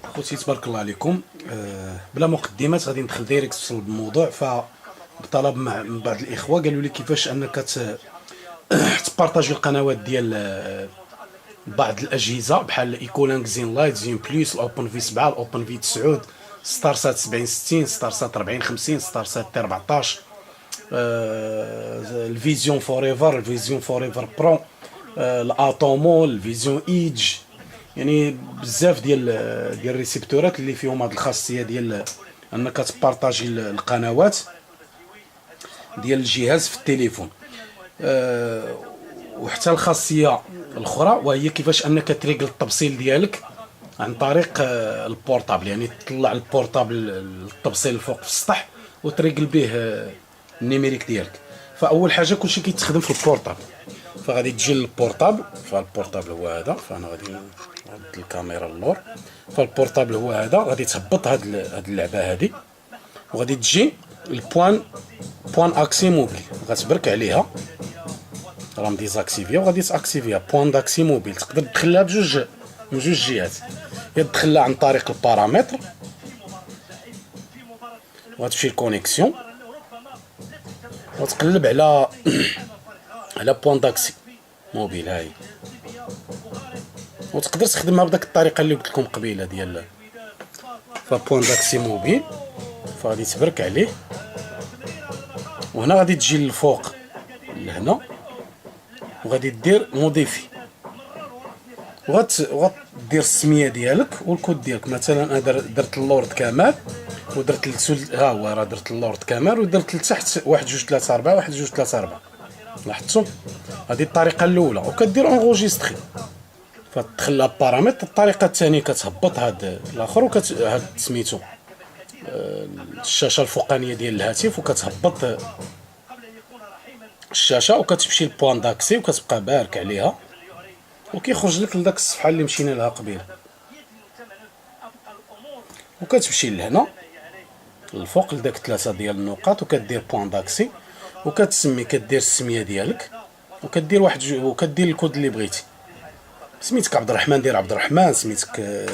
خوتي تبارك الله عليكم. بلا مقدمات غادي ندخل ديريكت في صلب الموضوع. فبطلب من بعض الاخوه قالوا لي كيفاش انك تبارطاجي القنوات ديال بعض الاجهزه بحال ايكولانك زين لايت زين بليس الاوبن في 7 الاوبن في 9 ستار سات 70 60 ستار سات 40 50 ستار سات تي 14 الفيزيون فور ايفر الفيزيون فور ايفر برو الاتومو الفيزيون ايدج. يعني بزاف ديال الريسيبتورات اللي فيهم هذه الخاصيه ديال انك تبارطاجي القنوات ديال الجهاز في التليفون. وحتى الخاصيه الاخرى وهي كيفاش انك تريقل التبصيل ديالك عن طريق البورطابل. يعني تطلع البورطابل التبصيل الفوق في السطح وتريقل به النيميريك ديالك. فاول حاجه كلشي كيتخدم في البورطابل. فغادي تجي للبورطابل، فالبورطابل هو هذا، فانا غادي نرد الكاميرا اللور. فالبورطابل هو هذا، غادي تهبط هاد اللعبه هادي وغادي تجي البوان اكسي موبيل، غتبرك عليها راه مديزاكتيفيا وغادي تاكتيفيها. بوان داكسي موبيل تقدر تدخلها من جوج جهات، يا تدخلها عن طريق البارامتر وغتمشي الكونيكسيون وتقلب على على بوان داكسي موبيل هاي، وتقدر تخدمها بداك الطريقه اللي قلت لكم قبيله ديال فبوان داكسي موبيل. فغادي تبرك عليه وهنا غادي تجي للفوق لهنا وغادي دير موديفي وغتدير السميه ديالك والكود ديالك. مثلا انا درت اللورد كمال ودرت ها هو راه درت اللورد كمال ودرت لتحت 1 2 3 4 1 2 3 4. لاحظتوا هذه الطريقه الاولى وكدير اونغوجيستري. فتدخل لها بارامتر. الطريقه الثانيه كتهبط هاد الاخر هاد سميتو الشاشه الفوقانيه ديال الهاتف وكتهبط الشاشه وكتمشي لبوان داكسي وكتبقى بارك عليها وكيخرج لك لداك الصفحه اللي مشينا لها قبيله. وكتمشي لهنا الفوق لداك 3 ديال النقاط وكدير بوان داكسي وكتسمي كدير السميه ديالك وكدير وكدير الكود اللي بغيتي. سميتك عبد الرحمن دير عبد الرحمن، سميتك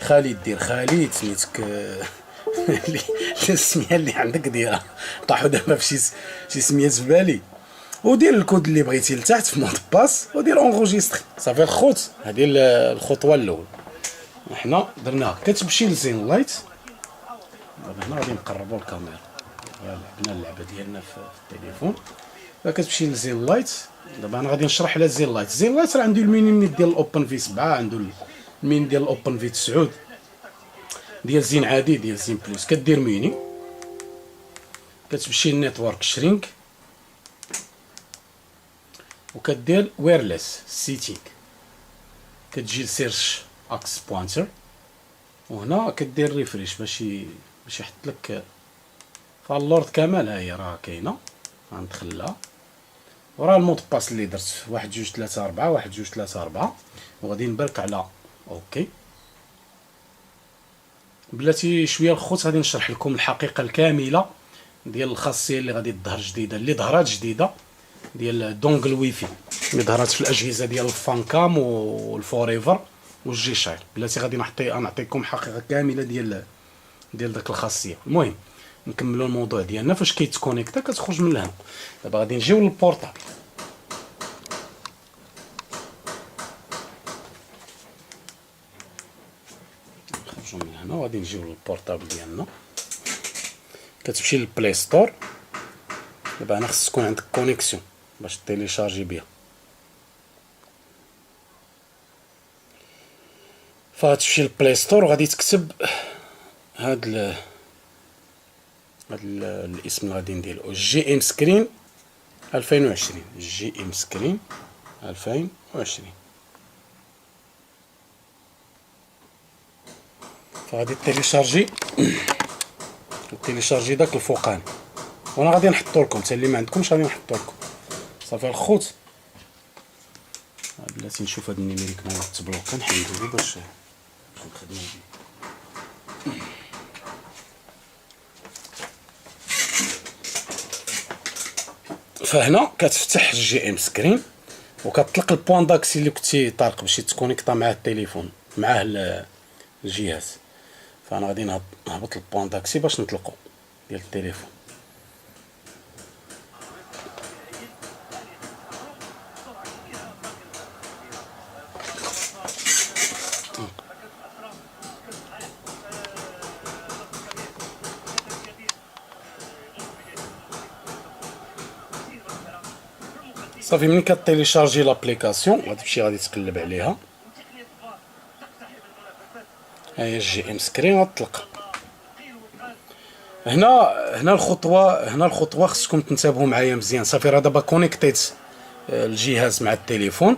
خالد دير خالد، سميتك السميه اللي عندك ديرها. طاحوا دابا في شي سميات في بالي. ودير الكود اللي بغيتي لتحت في مود باس ودير اونغوجيستري. صافي الخوت، هذه الخطوه الاولى حنا درناها. كتمشي لزين لايت. دابا هنا غادي نقربوا الكاميرا، لعبنا اللعبه ديالنا في التليفون. فكتمشي لزين لايت. دابا انا غادي نشرح على زين لايت. زين لايت راه عنده الميني ديال الاوبن في 7، عنده الميني ديال الاوبن في 9 ديال زين عادي ديال زين بلس. كدير ميني كتمشي للنيتورك شرينك وكدير ويرلس سيتينغ. كتجي لسيرش اكس بوينتر وهنا كدير ريفريش باش يحط لك. فاللورد كمال ها هي راه كاينه، غندخل لها وراه المود باس اللي درت 1 2 3 4 1 2 3 4 وغادي نبرك على اوكي. بلاتي شويه الخوت غادي نشرح لكم الحقيقه الكامله ديال الخاصيه اللي غادي تظهر جديده، اللي ظهرات جديده ديال دونغل ويفي اللي ظهرات في الاجهزه ديال الفانكام والفوريفر والجي شاير. بلاتي غادي نعطيكم حقيقه كامله ديال داك الخاصيه. المهم نكملوا الموضوع ديالنا. فاش كيتكونيكتا كتخرج من هنا. دابا غادي نجيو للبورطابل. نخرجوا من هنا وغادي نجيو للبورطابل ديالنا. كتمشي للبلاي ستور. دابا هنا خص تكون عندك كونيكسيون باش تيليشارجي بها. فغتمشي للبلاي ستور وغادي تكتب هاد الاسم اللي غادي نديرو جي ام سكرين 2020. جي ام سكرين 2020. فغادي تيليشارجي داك الفوقاني وانا غادي نحطو لكم حتى اللي ما عندكمش غادي نحطو لكم. صافي الخوت. بلاتي نشوف هاد النيميريك ما تبلوكا نحيدو باش نخدمو بيه. فهنا كتفتح جي ام سكرين وكتطلق البوان داكسي اللي كنتي طارق باش يتكونيكطا مع التليفون معاه الجهاز. فانا غادي نهبط البوان داكسي باش نطلقو ديال التليفون. صافي ملي كتيليشارجي لابليكاسيون غادي تقلب عليها، ها هي الجي ام سكرين غتطلق. هنا الخطوه خصكم تنتبهوا معايا مزيان. صافي راه دابا كونيكتيت الجهاز مع التليفون،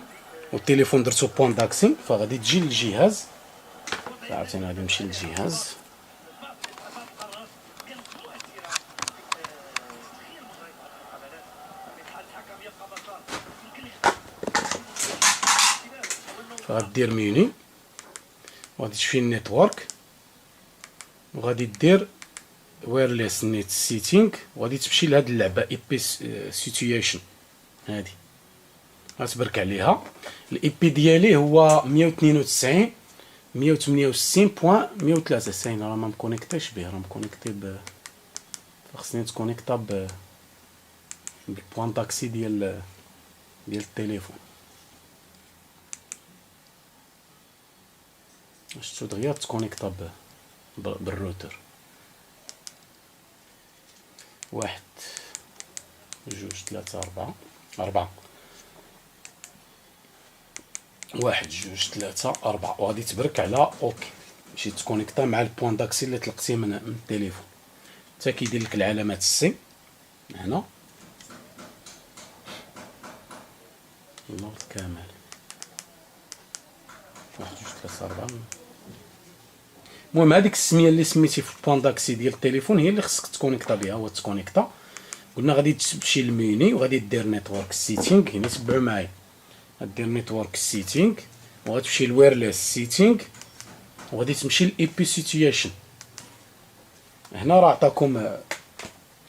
والتليفون درتو بوان داكسي، فغادي تجي للجهاز. عاوتاني غادي نمشي للجهاز، فغدير ميني وغادي تمشي للنيتورك، وغادي دير ويرليس نيت سيتينغ، وغادي تمشي لهاد اللعبه اي بي سيتويشن. هادي غتبرك عليها. الاي بي ديالي هو 192.168.103. ساين راه ما مكونيكتيش به، راه مكونيكتي خصني نتكونيكتا بالبوان داكسي ديال التليفون. شفتو دغيا تكونيكتا بالروتر. 1 2 3 4 1 2 3 4 وغادي تبرك على اوكي باش تكونيكتا مع البوان داكسي اللي طلقتيه من التليفون. حتى كيدير لك العلامات السي هنا النور كامل. 1 2 3 4. المهم هذيك السميه اللي سميتي في البوان داكسي ديال التليفون هي اللي خصك تكونيكتا بها. هو تكونيكتا، قلنا غادي تمشي للميني وغادي دير نيتورك سيتينغ. هنا تبعوا معايا، غدير نيتورك سيتينغ وغتمشي لويرليس سيتينغ وغادي تمشي لاي بي سيتويشن. هنا راه عطاكم،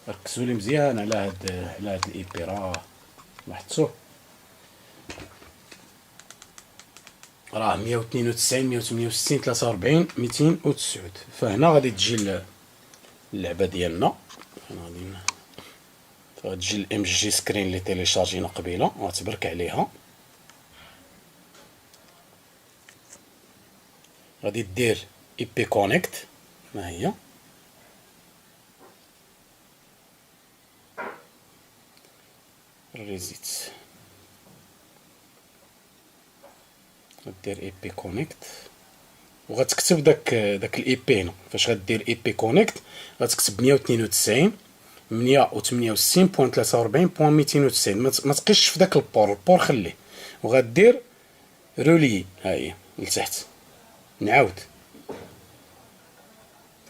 ركزوا لي مزيان على هاد الاي بي، راه لاحظتوه، راه 192.168.209. فهنا غادي تجي اللعبه ديالنا. غتجي الام جي سكرين اللي تيليشارجينا قبيله وغتبرك عليها. غادي دير اي بي كونيكت، ما هي ريزيت. غدير اي بي كونيكت وغتكتب داك الاي بي هنا. فاش غدير اي بي كونيكت غتكتب 192.168.43.209. ما تقيش في داك البور خليه، وغدير رولي. ها هي لتحت. نعاود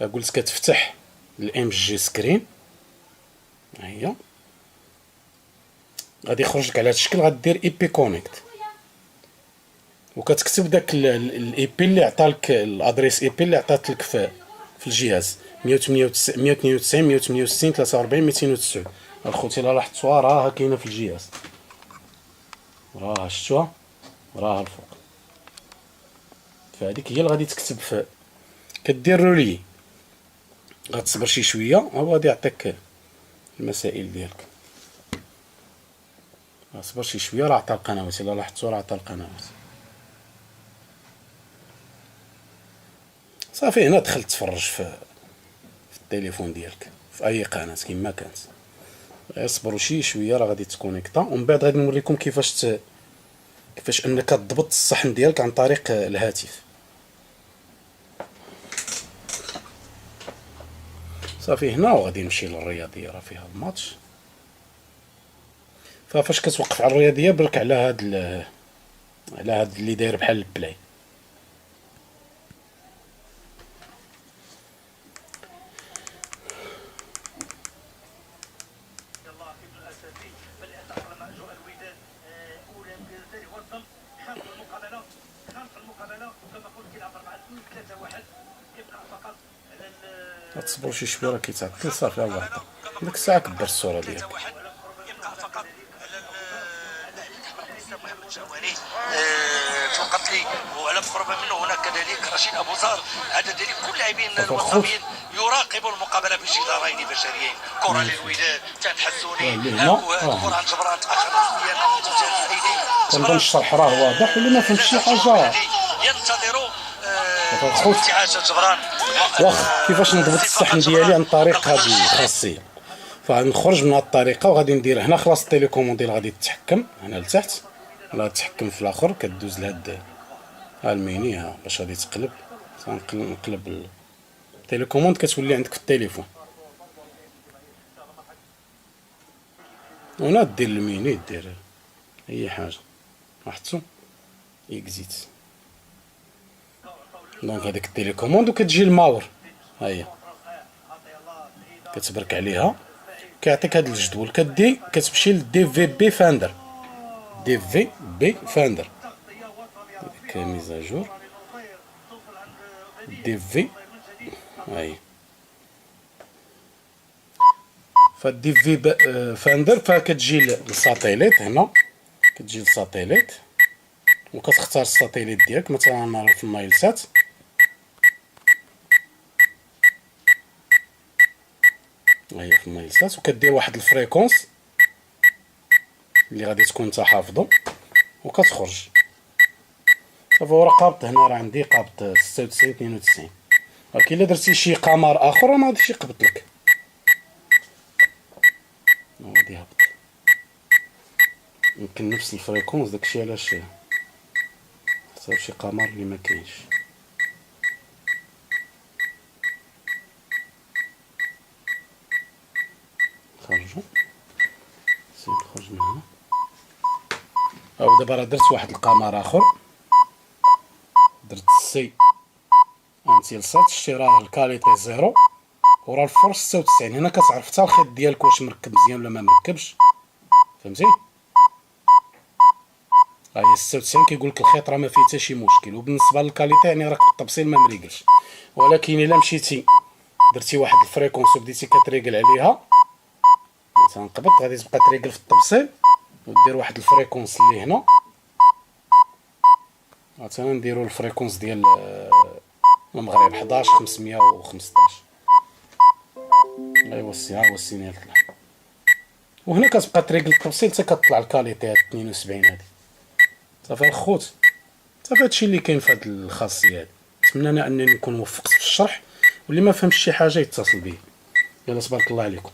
فقلت كتفتح الام جي سكرين، ها هي غادي يخرج لك على هذا الشكل. غدير اي بي كونيكت وكتكتب داك الاي بي اللي عطالك، الادريس اي بي اللي عطات لك في الجهاز 192.168.43.209. الخوتي الا لاحظتوها راها كاينه في الجهاز، راها شفتوها، راها الفوق. فهاديك هي اللي غادي تكتب في، كدير رولي. غتصبر شي شويه وغادي يعطيك المسائل ديالك. اصبر شي شويه، راه عطا القنوات، الا لاحظتوا راه عطا القنوات. صافي هنا دخل تفرج في التليفون ديالك في اي قناه كما كانت. اصبروا شي شويه راه غادي تكونيكتا، ومن بعد غادي نوريكم كيفاش انك تضبط الصحن ديالك عن طريق الهاتف. صافي هنا وغادي نمشي للرياضيه، راه فيها الماتش. فاش كتوقف على الرياضيه برك على هاد اللي داير بحال البلاي. تصبروا شي شويه راه كيتعطل. صافي ها هو ديك الساعه كبر الصوره ديالك. محمد جواني توقفت لي وعلى مقربه منه هناك كذلك رشيد ابو زار. عدد ذلك كل لاعبين الوطنيين يراقبوا المقابله بجدارين بشريين. كره للوداد تاع حسوني، كره عن جبران تاخر ديال الجزائري. تنظن الشرح راه واضح، واللي ما فهمش شي حاجه ينتظروا خوت انتعاش جبران. واخ كيفاش نضبط الصحن ديالي عن طريق هذه الخاصيه. فغنخرج من هذه الطريقه وغادي ندير هنا خلاص التيليكوموند غادي تتحكم هنا لتحت، ولا تتحكم في الاخر كدوز لهاد الميني ها باش غادي تقلب. نقلب التيليكوموند كتولي عندك في التليفون، هنا دير الميني دير اي حاجه لاحظتوا اكزيت. دونك هذيك التيليكوموند وكتجي الماور ها هي كتبرك عليها كيعطيك هذا الجدول. كدي كتمشي للدي في بي فاندر، دي في بي فاندر كميزاجور دي في هاي فدي في فاندر. فكتجي للساتيليت هنا، كتجي للساتيليت وكتختار الساتيليت ديالك، مثلا انا في النايل سات هي في النايل سات، وكدير واحد الفريكونس اللي غادي تكون انت حافظو وكتخرج. صافي هو راه قابط هنا، راه عندي قابط 96 92، ولكن الا درتي شي قمر اخر ما غاديش يقبط لك، غادي يهبط يمكن نفس الفريكونس. داكشي علاش حساب شي قمر اللي ما كاينش. خرجوا سير نخرج من هنا. او دابا راه درت واحد القمر اخر، درت سي انتيل سات، شتي راه الكاليتي زيرو وراه الفرش 96. هنا كتعرف حتى الخيط ديالك واش مركب مزيان ولا ما مركبش، فهمتي؟ ها هي 96 كيقول لك الخيط راه ما فيه حتى شي مشكل. وبالنسبه للكاليتي يعني راك التبصيل ما مريقلش، ولكن الا مشيتي درتي واحد الفريكونس وبديتي كتريقل عليها مثلا قبط، غادي تبقى تريقل في التبصيل ودير واحد الفريكونس اللي هنا. مثلا نديرو الفريكونس ديال المغرب 11 515. ايوا ها هو السينيال طلع، وهنا كتبقى تريقل التبصيل حتى كتطلع الكاليتي هاد 72 هادي. صافي الخوت، صافي هادشي اللي كاين في هاد الخاصيه هادي. نتمنى انا انني نكون وفقت في الشرح، واللي ما فهمش شي حاجه يتصل بي. يلا تبارك الله عليكم.